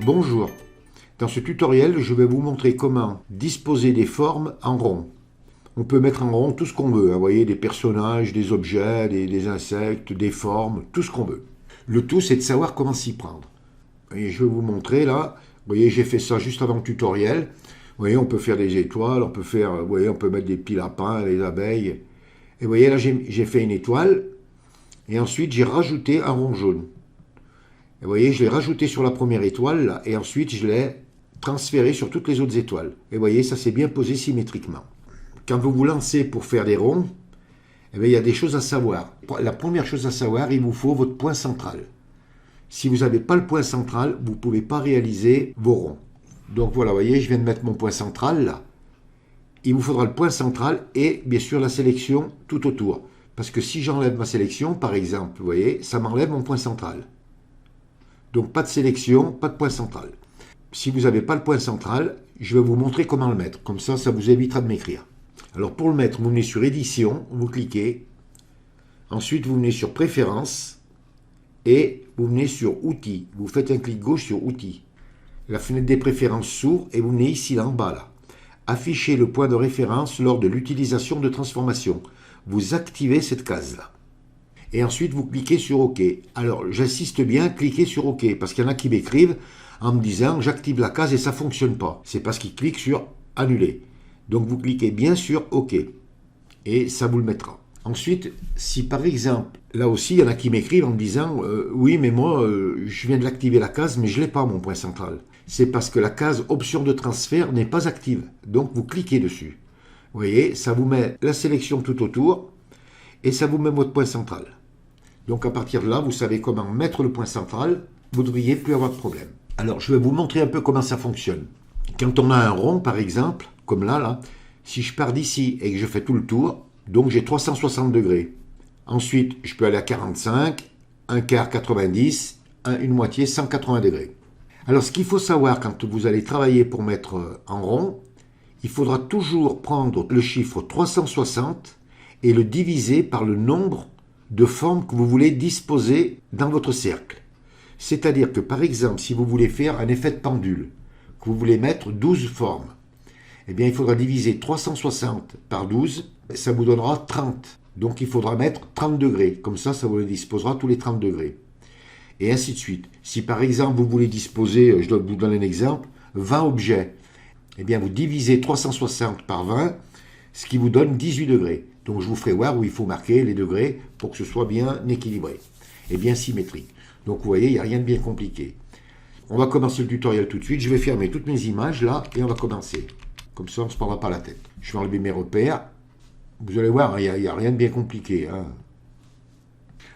Bonjour, dans ce tutoriel je vais vous montrer comment disposer des formes en rond. On peut mettre en rond tout ce qu'on veut, vous voyez, des personnages, des objets, des insectes, des formes, tout ce qu'on veut. Le tout c'est de savoir comment s'y prendre. Et je vais vous montrer là, vous voyez j'ai fait ça juste avant le tutoriel. Vous voyez on peut faire des étoiles, on peut faire, vous voyez on peut mettre des petits lapins, des abeilles. Et vous voyez là j'ai fait une étoile et ensuite j'ai rajouté un rond jaune. Et vous voyez, je l'ai rajouté sur la première étoile, là, et ensuite je l'ai transféré sur toutes les autres étoiles. Et vous voyez, ça s'est bien posé symétriquement. Quand vous vous lancez pour faire des ronds, eh bien, il y a des choses à savoir. La première chose à savoir, il vous faut votre point central. Si vous n'avez pas le point central, vous ne pouvez pas réaliser vos ronds. Donc voilà, vous voyez, je viens de mettre mon point central là. Il vous faudra le point central et bien sûr la sélection tout autour. Parce que si j'enlève ma sélection, par exemple, vous voyez, ça m'enlève mon point central. Donc pas de sélection, pas de point central. Si vous n'avez pas le point central, je vais vous montrer comment le mettre. Comme ça, ça vous évitera de m'écrire. Alors pour le mettre, vous venez sur Édition, vous cliquez. Ensuite, vous venez sur Préférences et vous venez sur Outils. Vous faites un clic gauche sur Outils. La fenêtre des préférences s'ouvre et vous venez ici là en bas là. Afficher le point de référence lors de l'utilisation de transformation. Vous activez cette case là. Et ensuite, vous cliquez sur OK. Alors, j'insiste bien, cliquez sur OK, parce qu'il y en a qui m'écrivent en me disant « J'active la case et ça ne fonctionne pas ». C'est parce qu'ils cliquent sur « Annuler ». Donc, vous cliquez bien sur OK. Et ça vous le mettra. Ensuite, si par exemple, là aussi, il y en a qui m'écrivent en me disant « Oui, mais moi, je viens de l'activer la case, mais je ne l'ai pas, mon point central ». C'est parce que la case « Option de transfert » n'est pas active. Donc, vous cliquez dessus. Vous voyez, ça vous met la sélection tout autour et ça vous met votre point central. Donc à partir de là, vous savez comment mettre le point central, vous ne devriez plus avoir de problème. Alors je vais vous montrer un peu comment ça fonctionne. Quand on a un rond par exemple, comme là, si je pars d'ici et que je fais tout le tour, donc j'ai 360 degrés. Ensuite, je peux aller à 45, un quart 90, une moitié 180 degrés. Alors ce qu'il faut savoir quand vous allez travailler pour mettre en rond, il faudra toujours prendre le chiffre 360 et le diviser par le nombre de formes que vous voulez disposer dans votre cercle. C'est-à-dire que par exemple, si vous voulez faire un effet de pendule, que vous voulez mettre 12 formes, eh bien il faudra diviser 360 par 12, ça vous donnera 30. Donc il faudra mettre 30 degrés, comme ça vous les disposera tous les 30 degrés. Et ainsi de suite. Si par exemple vous voulez disposer, je dois vous donner un exemple, 20 objets, eh bien vous divisez 360 par 20, ce qui vous donne 18 degrés. Donc je vous ferai voir où il faut marquer les degrés pour que ce soit bien équilibré et bien symétrique. Donc vous voyez, il n'y a rien de bien compliqué. On va commencer le tutoriel tout de suite. Je vais fermer toutes mes images là et on va commencer. Comme ça, on ne se prendra pas la tête. Je vais enlever mes repères. Vous allez voir, il n'y a rien de bien compliqué.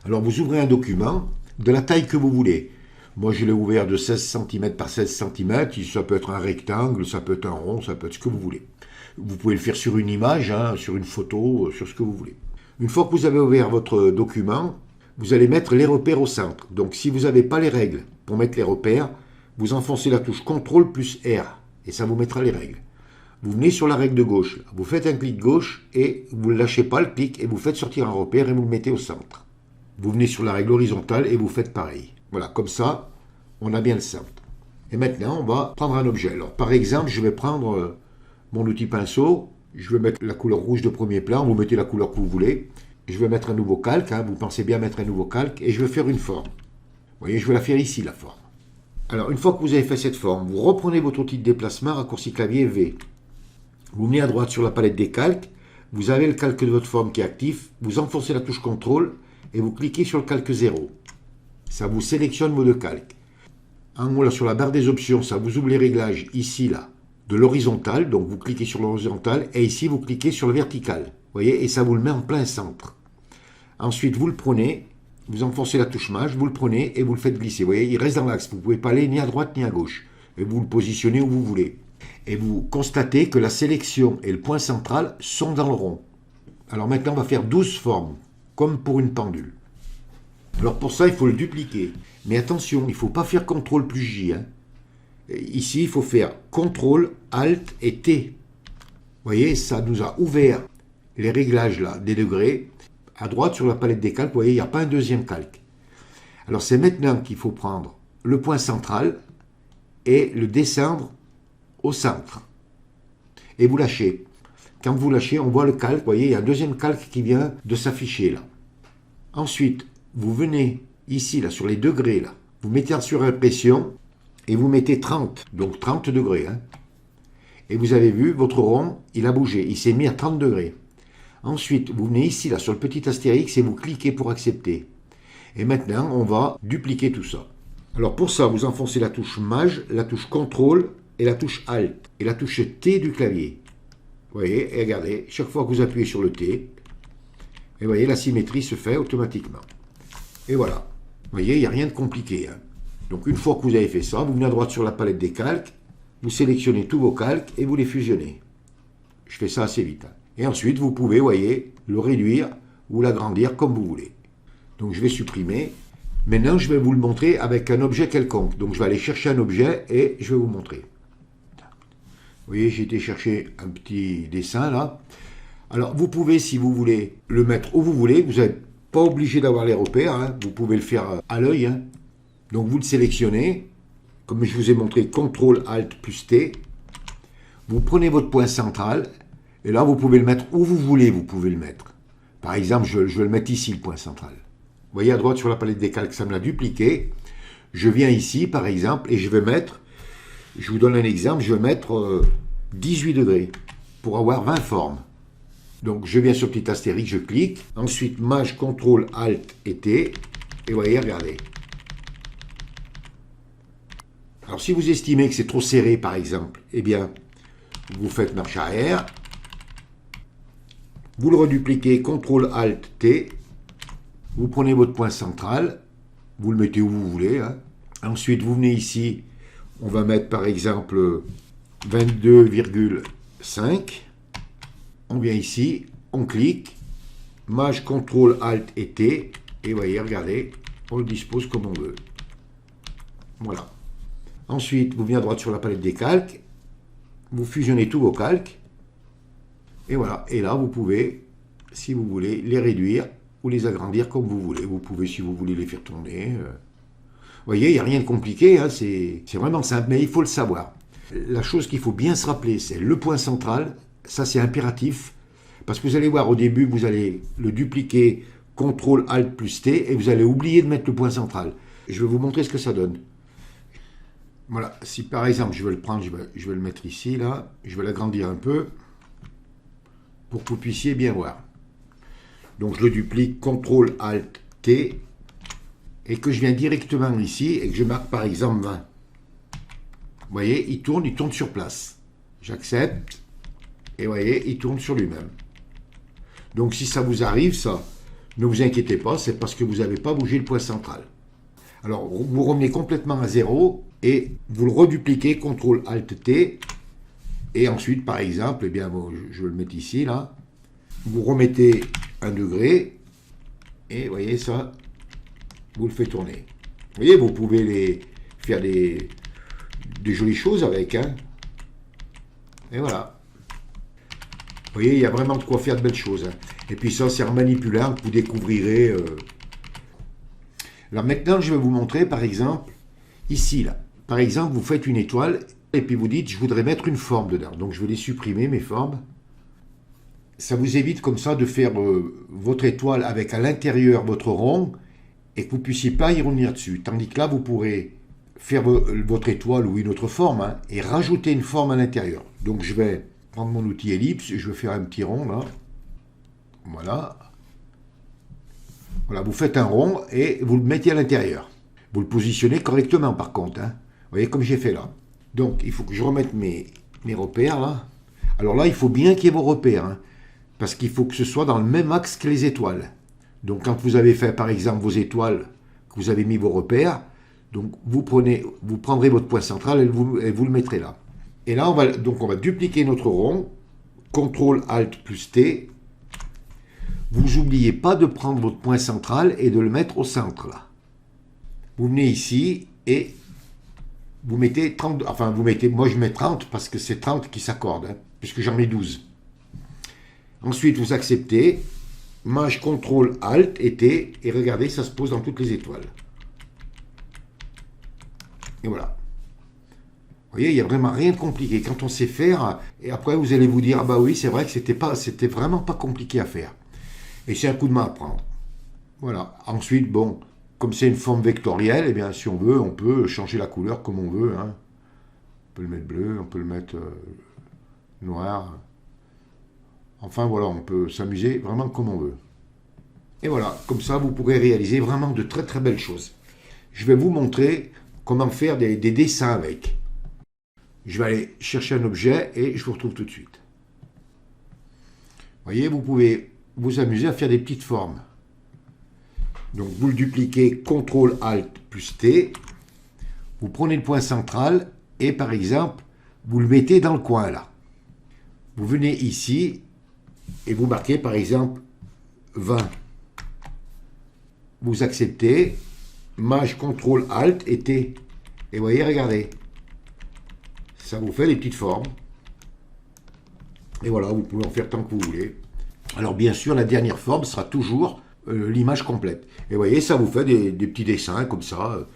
Alors vous ouvrez un document de la taille que vous voulez. Moi, je l'ai ouvert de 16 cm par 16 cm. Ça peut être un rectangle, ça peut être un rond, ça peut être ce que vous voulez. Vous pouvez le faire sur une image, sur une photo, sur ce que vous voulez. Une fois que vous avez ouvert votre document, vous allez mettre les repères au centre. Donc si vous n'avez pas les règles pour mettre les repères, vous enfoncez la touche CTRL plus R et ça vous mettra les règles. Vous venez sur la règle de gauche, vous faites un clic gauche et vous ne lâchez pas le clic et vous faites sortir un repère et vous le mettez au centre. Vous venez sur la règle horizontale et vous faites pareil. Voilà, comme ça, on a bien le centre. Et maintenant, on va prendre un objet. Alors par exemple, je vais prendre mon outil pinceau, je vais mettre la couleur rouge de premier plan, vous mettez la couleur que vous voulez. Je vais mettre un nouveau calque, vous pensez bien mettre un nouveau calque, et je vais faire une forme. Vous voyez, je vais la faire ici, la forme. Alors, une fois que vous avez fait cette forme, vous reprenez votre outil de déplacement, raccourci clavier V. Vous venez à droite sur la palette des calques, vous avez le calque de votre forme qui est actif, vous enfoncez la touche CTRL, et vous cliquez sur le calque 0. Ça vous sélectionne vos deux calques. En haut, là, sur la barre des options, ça vous ouvre les réglages, ici, là, de l'horizontale, donc vous cliquez sur l'horizontale, et ici vous cliquez sur le vertical, vous voyez, et ça vous le met en plein centre. Ensuite, vous le prenez, vous enfoncez la touche Maj, vous le prenez et vous le faites glisser, vous voyez, il reste dans l'axe, vous ne pouvez pas aller ni à droite ni à gauche, et vous le positionnez où vous voulez. Et vous constatez que la sélection et le point central sont dans le rond. Alors maintenant, on va faire 12 formes, comme pour une pendule. Alors pour ça, il faut le dupliquer, mais attention, il ne faut pas faire CTRL plus J, Ici, il faut faire CTRL, ALT et T. Vous voyez, ça nous a ouvert les réglages là, des degrés. À droite, sur la palette des calques, vous voyez, il n'y a pas un deuxième calque. Alors, c'est maintenant qu'il faut prendre le point central et le descendre au centre. Et vous lâchez. Quand vous lâchez, on voit le calque, vous voyez, il y a un deuxième calque qui vient de s'afficher là. Ensuite, vous venez ici, là, sur les degrés, là. Vous mettez sur impression et vous mettez 30, donc 30 degrés. Hein. Et vous avez vu, votre rond, il a bougé, il s'est mis à 30 degrés. Ensuite, vous venez ici, là, sur le petit astérix et vous cliquez pour accepter. Et maintenant, on va dupliquer tout ça. Alors pour ça, vous enfoncez la touche Maj, la touche Contrôle et la touche Alt et la touche T du clavier. Vous voyez, et regardez, chaque fois que vous appuyez sur le T, et vous voyez, la symétrie se fait automatiquement. Et voilà. Vous voyez, il n'y a rien de compliqué. Hein. Donc une fois que vous avez fait ça, vous venez à droite sur la palette des calques, vous sélectionnez tous vos calques et vous les fusionnez. Je fais ça assez vite. Hein. Et ensuite, vous pouvez, vous voyez, le réduire ou l'agrandir comme vous voulez. Donc je vais supprimer. Maintenant, je vais vous le montrer avec un objet quelconque. Donc je vais aller chercher un objet et je vais vous montrer. Vous voyez, j'ai été chercher un petit dessin là. Alors, vous pouvez, si vous voulez, le mettre où vous voulez. Vous n'êtes pas obligé d'avoir les repères. Hein. Vous pouvez le faire à l'œil. Hein. Donc, vous le sélectionnez. Comme je vous ai montré, CTRL, ALT, plus T. Vous prenez votre point central. Et là, vous pouvez le mettre où vous voulez. Vous pouvez le mettre. Par exemple, je vais le mettre ici, le point central. Vous voyez, à droite sur la palette des calques, ça me l'a dupliqué. Je viens ici, par exemple, et je vais mettre... Je vous donne un exemple, je vais mettre 18 degrés pour avoir 20 formes. Donc je viens sur petit astérix, je clique. Ensuite, Maj, CTRL, ALT et T. Et vous voyez, regardez. Alors si vous estimez que c'est trop serré, par exemple, eh bien, vous faites marche arrière. Vous le redupliquez, CTRL, ALT, T. Vous prenez votre point central. Vous le mettez où vous voulez. Hein. Ensuite, vous venez ici. On va mettre par exemple 22,5. On vient ici, on clique, Maj, CTRL, ALT et T, et vous voyez, regardez, on le dispose comme on veut. Voilà. Ensuite, vous venez à droite sur la palette des calques, vous fusionnez tous vos calques, et voilà. Et là, vous pouvez, si vous voulez, les réduire ou les agrandir comme vous voulez. Vous pouvez, si vous voulez, les faire tourner. Vous voyez, il n'y a rien de compliqué, hein, c'est vraiment simple, mais il faut le savoir. La chose qu'il faut bien se rappeler, c'est le point central, ça c'est impératif, parce que vous allez voir au début, vous allez le dupliquer, CTRL, ALT plus T, et vous allez oublier de mettre le point central. Je vais vous montrer ce que ça donne. Voilà, si par exemple je vais le prendre, je vais le mettre ici, là, je vais l'agrandir un peu, pour que vous puissiez bien voir. Donc je le duplique, CTRL, ALT, T, et que je viens directement ici et que je marque par exemple 20. Vous voyez, il tourne sur place. J'accepte et vous voyez, il tourne sur lui-même. Donc si ça vous arrive, ça, ne vous inquiétez pas, c'est parce que vous n'avez pas bougé le point central. Alors vous revenez complètement à zéro et vous le redupliquez, CTRL, ALT, T, et ensuite par exemple, eh bien, bon, je vais le mettre ici, là, vous remettez 1 degré et vous voyez ça, vous le faites tourner. Vous voyez, vous pouvez faire des jolies choses avec. Hein. Et voilà. Vous voyez, il y a vraiment de quoi faire de belles choses. Hein. Et puis ça, c'est en manipulant que vous découvrirez. Alors maintenant, je vais vous montrer, par exemple, ici, là. Par exemple, vous faites une étoile, et puis vous dites, je voudrais mettre une forme dedans. Donc je vais les supprimer, mes formes. Ça vous évite comme ça de faire votre étoile avec à l'intérieur votre rond, et que vous ne puissiez pas y revenir dessus. Tandis que là, vous pourrez faire votre étoile ou une autre forme, hein, et rajouter une forme à l'intérieur. Donc je vais prendre mon outil ellipse, je vais faire un petit rond, là. Voilà. Voilà, vous faites un rond, et vous le mettez à l'intérieur. Vous le positionnez correctement, par contre. Hein. Vous voyez, comme j'ai fait là. Donc, il faut que je remette mes repères, là. Alors là, il faut bien qu'il y ait vos repères, hein, parce qu'il faut que ce soit dans le même axe que les étoiles. Donc quand vous avez fait par exemple vos étoiles, que vous avez mis vos repères, donc vous prendrez votre point central et vous le mettrez là. Et là, on va dupliquer notre rond, CTRL, ALT plus T. Vous n'oubliez pas de prendre votre point central et de le mettre au centre là. Vous venez ici et vous mettez 30, enfin moi je mets 30 parce que c'est 30 qui s'accordent, hein, puisque j'en mets 12. Ensuite, vous acceptez. Maj, CTRL, ALT et T, et regardez, ça se pose dans toutes les étoiles. Et voilà. Vous voyez, il n'y a vraiment rien de compliqué. Quand on sait faire, et après vous allez vous dire, ah bah oui, c'est vrai que c'était vraiment pas compliqué à faire. Et c'est un coup de main à prendre. Voilà. Ensuite, bon, comme c'est une forme vectorielle, eh bien, si on veut, on peut changer la couleur comme on veut, hein. On peut le mettre bleu, on peut le mettre noir. Enfin voilà, on peut s'amuser vraiment comme on veut. Et voilà, comme ça, vous pourrez réaliser vraiment de très très belles choses. Je vais vous montrer comment faire des dessins avec. Je vais aller chercher un objet et je vous retrouve tout de suite. Vous voyez, vous pouvez vous amuser à faire des petites formes. Donc vous le dupliquez CTRL ALT plus T. Vous prenez le point central et par exemple, vous le mettez dans le coin là. Vous venez ici et vous marquez par exemple 20. Vous acceptez, Maj CTRL ALT et T. Et vous voyez, regardez. Ça vous fait des petites formes. Et voilà, vous pouvez en faire tant que vous voulez. Alors bien sûr, la dernière forme sera toujours l'image complète. Et vous voyez, ça vous fait des petits dessins comme ça.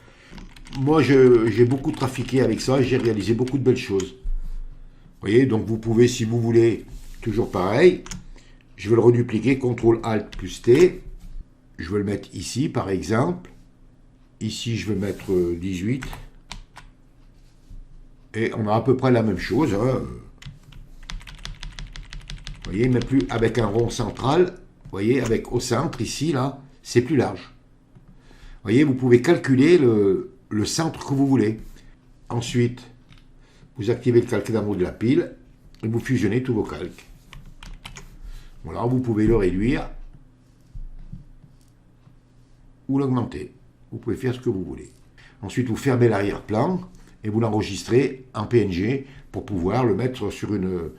Moi, j'ai beaucoup trafiqué avec ça et j'ai réalisé beaucoup de belles choses. Vous voyez, donc vous pouvez, si vous voulez, toujours pareil. Je vais le redupliquer, CTRL ALT plus T. Je vais le mettre ici, par exemple. Ici, je vais mettre 18. Et on a à peu près la même chose, hein. Vous voyez, mais plus avec un rond central. Vous voyez, avec au centre, ici, là, c'est plus large. Vous voyez, vous pouvez calculer le centre que vous voulez. Ensuite, vous activez le calque d'en haut de la pile et vous fusionnez tous vos calques. Voilà, vous pouvez le réduire ou l'augmenter. Vous pouvez faire ce que vous voulez. Ensuite, vous fermez l'arrière-plan et vous l'enregistrez en PNG pour pouvoir le mettre sur une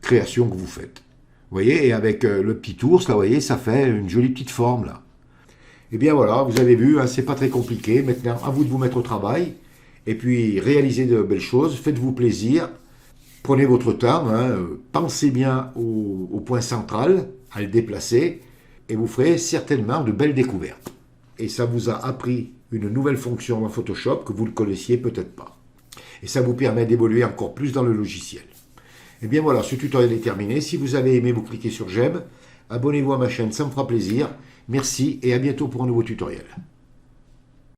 création que vous faites. Vous voyez, et avec le petit ours, là, vous voyez, ça fait une jolie petite forme, là. Et bien voilà, vous avez vu, hein, c'est pas très compliqué. Maintenant, à vous de vous mettre au travail et puis réaliser de belles choses. Faites-vous plaisir. Prenez votre temps, hein, pensez bien au point central, à le déplacer, et vous ferez certainement de belles découvertes. Et ça vous a appris une nouvelle fonction dans Photoshop que vous ne connaissiez peut-être pas. Et ça vous permet d'évoluer encore plus dans le logiciel. Et bien voilà, ce tutoriel est terminé. Si vous avez aimé, vous cliquez sur j'aime. Abonnez-vous à ma chaîne, ça me fera plaisir. Merci et à bientôt pour un nouveau tutoriel.